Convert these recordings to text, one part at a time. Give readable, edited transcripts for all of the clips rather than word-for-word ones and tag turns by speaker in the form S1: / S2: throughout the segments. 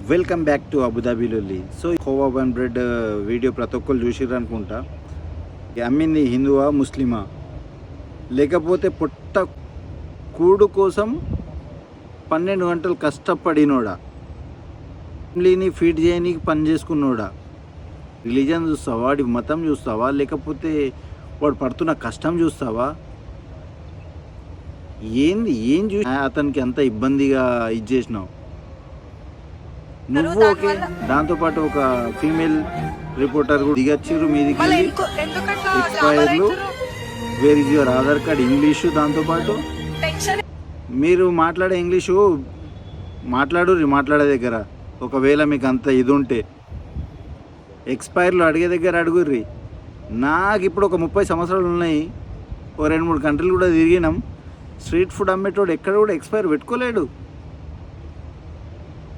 S1: Welcome back to Abu Dhabi లొల్లి. So khoa bun bread video ప్రతి ఒక్కరు చూసిర్రు అనుకుంటా. అమ్మింది హిందువా ముస్లిమా, లేకపోతే పొట్ట కూడు కోసం 12 గంటలు కష్టపడినోడా, ఫ్యామిలీని ఫీడ్ చేయడానికి పని చేసుకున్నోడా? రిలీజన్ చూస్తావా, వాడి మతం చూస్తావా, లేకపోతే వాడు పడుతున్న కష్టం చూస్తావా? ఏం చూసి అతనికి అంత ఇబ్బందిగా ఇది చేసినావు నువ్వు? ఓకే, దాంతోపాటు ఒక ఫీమేల్ రిపోర్టర్ కూడా దిగచ్చిర్రు మీదికి, ఎక్స్పైర్లు, where is your Aadhaar card, English. దాంతోపాటు మీరు మాట్లాడే ఇంగ్లీషు మాట్లాడే దగ్గర ఒకవేళ మీకు అంత ఇది ఉంటే ఎక్స్పైర్లు అడిగే దగ్గర అడుగుర్రి. నాకు ఇప్పుడు ఒక 30 సంవత్సరాలు ఉన్నాయి, ఓ 2-3 కంట్రీలు కూడా తిరిగినాం. స్ట్రీట్ ఫుడ్ అమ్మేటోడు ఎక్కడ కూడా ఎక్స్పైర్ పెట్టుకోలేడు.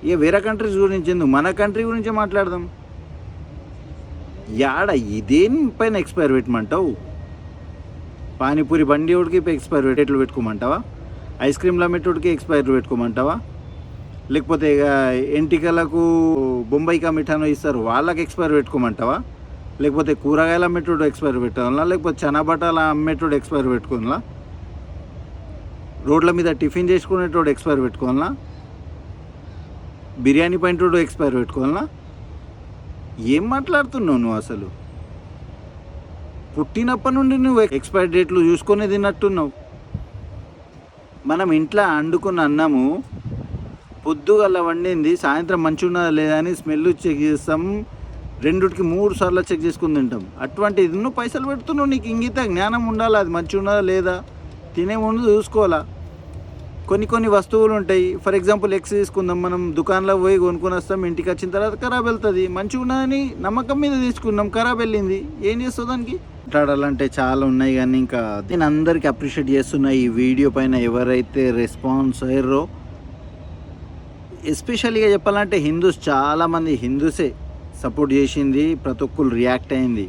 S1: ఇక వేరే కంట్రీస్ గురించి ఎందుకు, మన కంట్రీ గురించే మాట్లాడదాం. యాడ ఇదేం పైన ఎక్స్పైర్ పెట్టమంటావు? పానీపూరి బండి వాడికి ఎక్స్పైర్ రేట్లు పెట్టుకోమంటావా? ఐస్ క్రీమ్లు అమ్మేటోడికి ఎక్స్పైర్ పెట్టుకోమంటావా? లేకపోతే ఇక ఎంటికలకు బొంబాయికా మిఠాను ఇస్తారు, వాళ్ళకి ఎక్స్పైర్ పెట్టుకోమంటావా? లేకపోతే కూరగాయలు అమ్మేటోడు ఎక్స్పైర్ పెట్టాలా? లేకపోతే చనా బటాలు అమ్మేటోడు ఎక్స్పైర్ పెట్టుకోవాలా? రోడ్ల మీద టిఫిన్ చేసుకునేటోడు ఎక్స్పైర్ పెట్టుకోవాలా? బిర్యానీ పైనటోడు ఎక్స్పైర్ పెట్టుకోవాలా? ఏం మాట్లాడుతున్నావు నువ్వు అసలు? పుట్టినప్పటి నుండి నువ్వు ఎక్స్పైర్ డేట్లు చూసుకొని తిన్నట్టున్నావు. మనం ఇంట్లో వండుకున్న అన్నము పొద్దుగల వండింది సాయంత్రం మంచిగా ఉన్నదా లేదా అని స్మెల్ చెక్ చేస్తాం, 2-3 సార్లు చెక్ చేసుకుని తింటాం. అటువంటిది నువ్వు పైసలు పెడుతున్నావు, నీకు ఇంగిత జ్ఞానం ఉండాలి, అది మంచిగా ఉన్నదా లేదా తినే ముందు చూసుకోవాలా. కొన్ని వస్తువులు ఉంటాయి, ఫర్ ఎగ్జాంపుల్ ఎగ్స్ తీసుకుందాం, మనం దుకాణంలో పోయి కొనుక్కొని వస్తాం, ఇంటికి వచ్చిన తర్వాత ఖరాబ్ వెళ్తుంది. మంచిగా ఉన్నదని నమ్మకం మీద తీసుకున్నాం, ఖరాబ్ వెళ్ళింది, ఏం చేస్తావు దానికి? మాట్లాడాలంటే చాలా ఉన్నాయి, కానీ ఇంకా నేను అందరికీ అప్రిషియేట్ చేస్తున్నా ఈ వీడియో పైన ఎవరైతే రెస్పాన్స్ అయ్యారో. ఎస్పెషల్గా చెప్పాలంటే హిందూస్, చాలామంది హిందూసే సపోర్ట్ చేసింది, ప్రతి ఒక్కరు రియాక్ట్ అయింది.